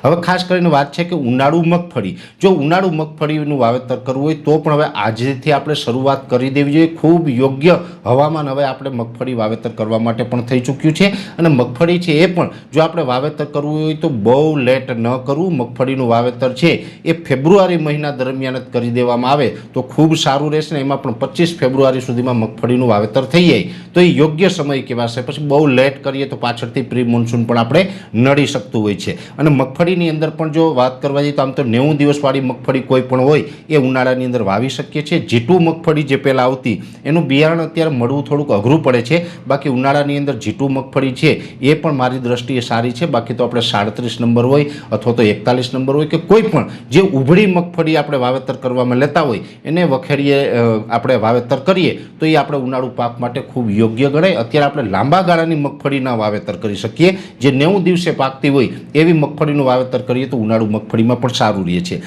હવે ખાસ કરીને વાત છે કે ઉનાળુ મગફળી, જો ઉનાળુ મગફળીનું વાવેતર કરવું હોય તો પણ હવે આજથી આપણે શરૂઆત કરી દેવી જોઈએ. ખૂબ યોગ્ય હવામાન હવે આપણે મગફળી વાવેતર કરવા માટે પણ થઈ ચૂક્યું છે. અને મગફળી છે એ પણ જો આપણે વાવેતર કરવું હોય તો બહુ લેટ ન કરવું. મગફળીનું વાવેતર છે એ ફેબ્રુઆરી મહિના દરમિયાન જ કરી દેવામાં આવે તો ખૂબ સારું રહેશે ને એમાં પણ 25 ફેબ્રુઆરી સુધીમાં મગફળીનું વાવેતર થઈ જાય તો એ યોગ્ય સમય કહેવાશે. પછી બહુ લેટ કરીએ તો પાછળથી પ્રી મોન્સૂન પણ આપણે નડી શકતું હોય છે. અને મગફળીની અંદર પણ જો વાત કરવા જઈએ તો આમ તો 90 દિવસવાળી મગફળી કોઈ પણ હોય એ ઉનાળાની અંદર વાવી શકીએ છીએ. જીટુ મગફળી જે પહેલાં આવતી એનું બિયારણ અત્યારે મળવું થોડુંક અઘરું પડે છે. બાકી ઉનાળાની અંદર જીટુ મગફળી છે એ પણ મારી દ્રષ્ટિએ સારી છે. બાકી તો આપણે 37 નંબર હોય અથવા તો 41 નંબર હોય કે કોઈ પણ જે ઉભળી મગફળી આપણે વાવેતર કરવામાં લેતા હોય એને વખેડીએ આપણે વાવેતર કરીએ તો એ આપણે ઉનાળુ પાક માટે ખૂબ યોગ્ય ગણાય. અત્યારે આપણે લાંબા ગાળાની મગફળીના વાવેતર કરી શકીએ જે 90 દિવસે પાકતી હોય એવી મગફળીનું વાવેતર કરીએ તો ઉનાળુ મગફળીમાં પણ સારું રહે છે.